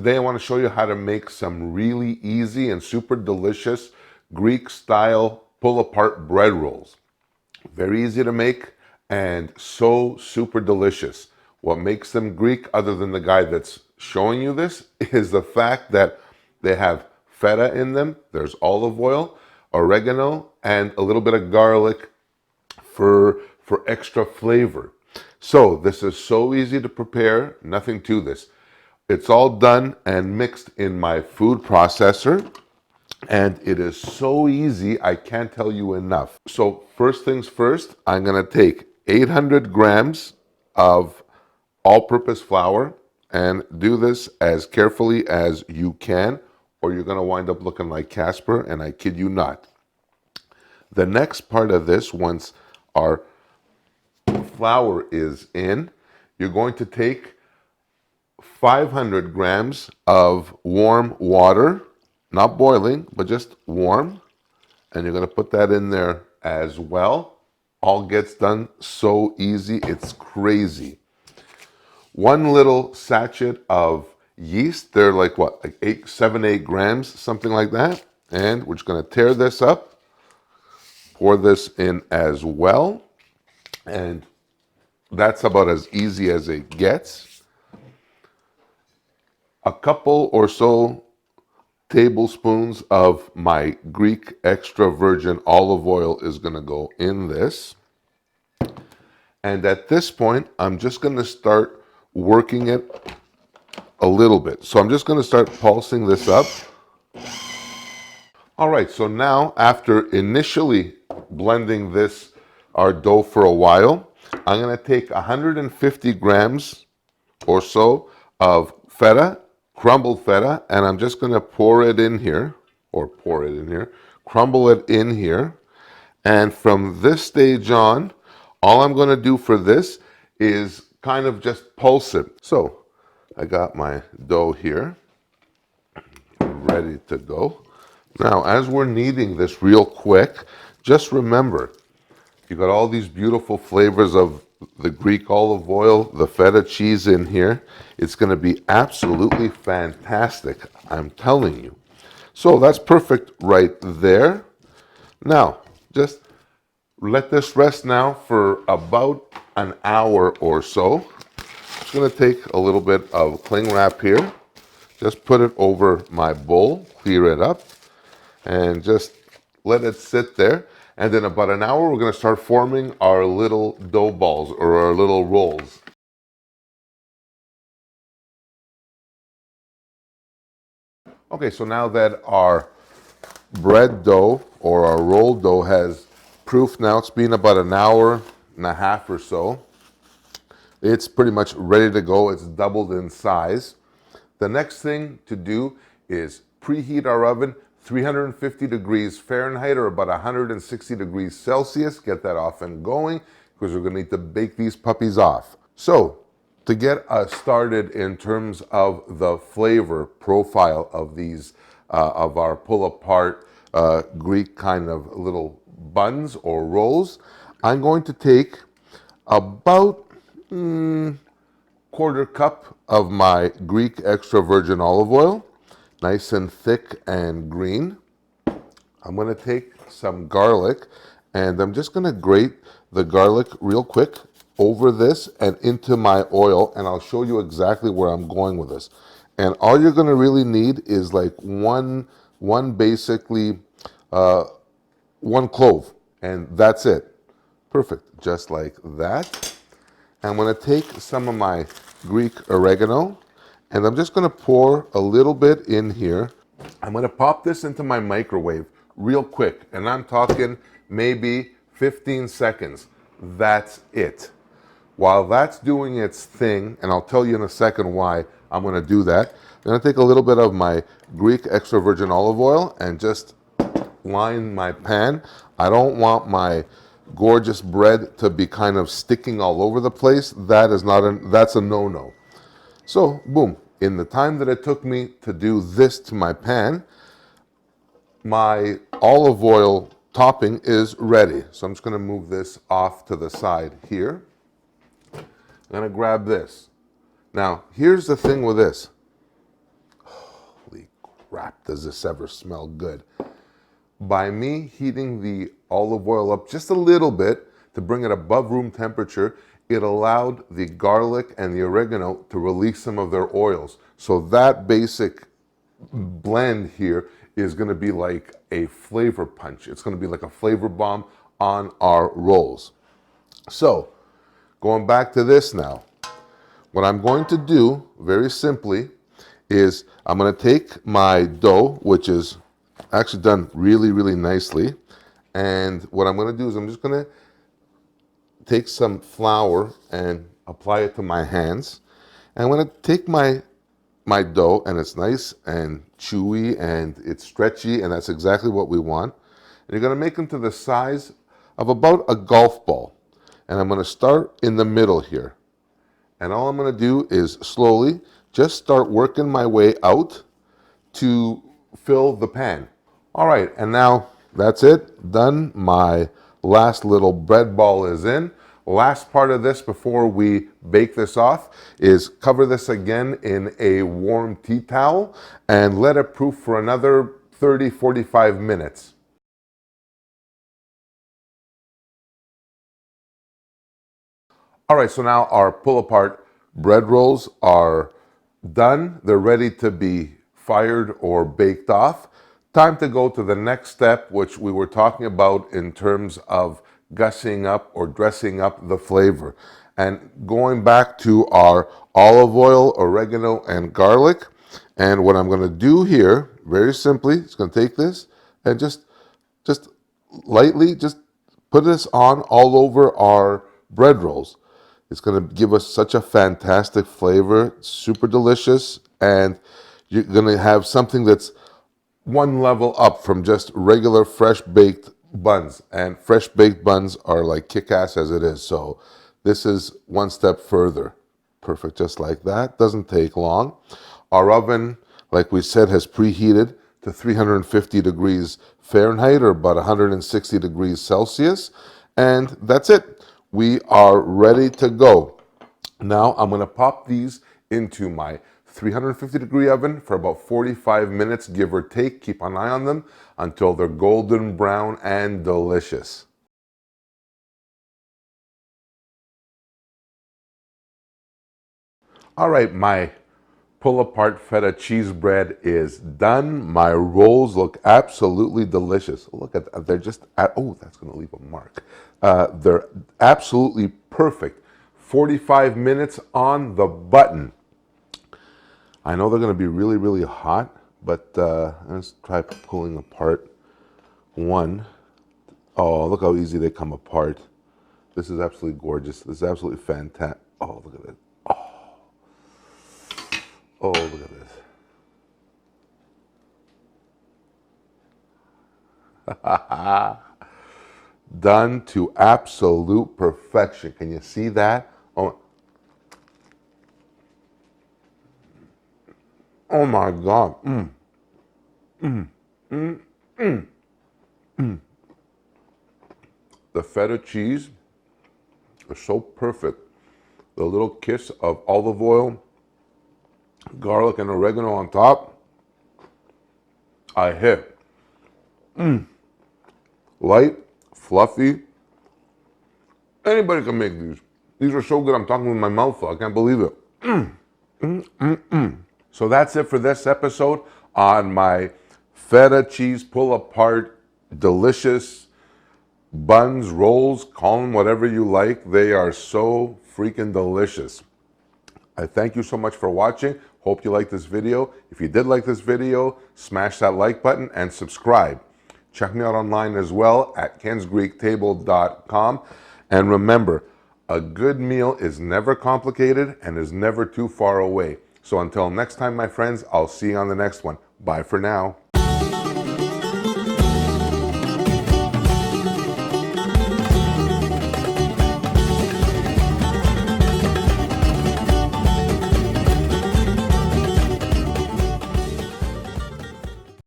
Today I want to show you how to make some really easy and super delicious Greek style pull apart bread rolls. Very easy to make and so super delicious. What makes them Greek, other than the guy that's showing you this, is the fact that they have feta in them, there's olive oil, oregano, and a little bit of garlic for extra flavor. So this is so easy to prepare, nothing to this. It's all done and mixed in my food processor, and it is so easy, I can't tell you enough. So first things first, I'm gonna take 800 grams of all-purpose flour and do this as carefully as you can, or you're gonna wind up looking like Casper, and I kid you not. The next part of this, once our flour is in, you're going to take 500 grams of warm water, not boiling, but just warm, and you're going to put that in there as well. All gets done so easy, it's crazy. One little sachet of yeast, they're like what, like 7, 8 grams, something like that. And we're just going to tear this up, pour this in as well, and that's about as easy as it gets. A couple or so tablespoons of my Greek extra virgin olive oil is going to go in this. And at this point, I'm just going to start working it a little bit. So I'm just going to start pulsing this up. All right, so now after initially blending our dough for a while, I'm going to take 150 grams or so of feta, crumbled feta, and I'm just going to crumble it in here. And from this stage on, all I'm going to do for this is kind of just pulse it. So I got my dough here, ready to go. Now, as we're kneading this real quick, just remember, you got all these beautiful flavors of the Greek olive oil, the feta cheese in here. It's going to be absolutely fantastic, I'm telling you. So that's perfect right there. Now, just let this rest now for about an hour or so. I'm just going to take a little bit of cling wrap here. Just put it over my bowl, clear it up, and just let it sit there. And in about an hour, we're going to start forming our little dough balls or our little rolls. Okay, so now that our bread dough or our roll dough has proofed, now it's been about an hour and a half or so. It's pretty much ready to go. It's doubled in size. The next thing to do is preheat our oven 350 degrees Fahrenheit or about 160 degrees Celsius. Get that off and going because we're going to need to bake these puppies off. So to get us started in terms of the flavor profile of these, of our pull-apart Greek kind of little buns or rolls, I'm going to take about quarter cup of my Greek extra virgin olive oil, nice and thick and green. I'm going to take some garlic and I'm just going to grate the garlic real quick over this and into my oil, and I'll show you exactly where I'm going with this. And all you're going to really need is like one clove, and that's it. Perfect, just like that. I'm going to take some of my Greek oregano, and I'm just going to pour a little bit in here. I'm going to pop this into my microwave real quick, and I'm talking maybe 15 seconds. That's it. While that's doing its thing, and I'll tell you in a second why I'm going to do that, I'm going to take a little bit of my Greek extra virgin olive oil and just line my pan. I don't want my gorgeous bread to be kind of sticking all over the place. That's a no-no. So, boom. In the time that it took me to do this to my pan, my olive oil topping is ready. So I'm just going to move this off to the side here. I'm going to grab this. Now, here's the thing with this. crap, does this ever smell good. By me heating the olive oil up just a little bit to bring it above room temperature, it allowed the garlic and the oregano to release some of their oils. So that basic blend here is going to be like a flavor punch. It's going to be like a flavor bomb on our rolls. So going back to this now, what I'm going to do very simply is I'm going to take my dough, which is actually done really, really nicely. And what I'm going to do is I'm just going to take some flour and apply it to my hands. And I'm going to take my dough, and it's nice and chewy and it's stretchy, and that's exactly what we want. And you're going to make them to the size of about a golf ball. And I'm going to start in the middle here. And all I'm going to do is slowly just start working my way out to fill the pan. All right, and now that's it. Done. My last little bread ball is in. Last part of this before we bake this off is cover this again in a warm tea towel and let it proof for another 30-45 minutes. All right, so now our pull-apart bread rolls are done. They're ready to be fired or baked off. Time to go to the next step, which we were talking about in terms of gussing up or dressing up the flavor. And going back to our olive oil, oregano, and garlic. And what I'm going to do here, very simply, is going to take this and just lightly just put this on all over our bread rolls. It's going to give us such a fantastic flavor, super delicious, and you're going to have something that's one level up from just regular fresh baked buns. And fresh baked buns are like kick-ass as it is. So this is one step further. Perfect, just like that. Doesn't take long. Our oven, like we said, has preheated to 350 degrees Fahrenheit or about 160 degrees Celsius. And that's it. We are ready to go. Now I'm going to pop these into my 350 degree oven for about 45 minutes, give or take. Keep an eye on them until they're golden brown and delicious. All right, my pull-apart feta cheese bread is done. My rolls look absolutely delicious. Look at that. They're just, oh, that's going to leave a mark. They're absolutely perfect. 45 minutes on the button. I know they're going to be really, really hot, but let's try pulling apart one. Oh, look how easy they come apart. This is absolutely gorgeous. This is absolutely fantastic. Oh, look at it. Oh, look at this. Done to absolute perfection. Can you see that? Oh my God. The feta cheese is so perfect. The little kiss of olive oil, garlic, and oregano on top. I hit. Light, fluffy. Anybody can make these. These are so good. I'm talking with my mouth full. I can't believe it. So that's it for this episode on my feta cheese pull-apart, delicious buns, rolls, call them whatever you like. They are so freaking delicious. I thank you so much for watching. Hope you liked this video. If you did like this video, smash that like button and subscribe. Check me out online as well at kensgreektable.com. And remember, a good meal is never complicated and is never too far away. So until next time, my friends, I'll see you on the next one. Bye for now.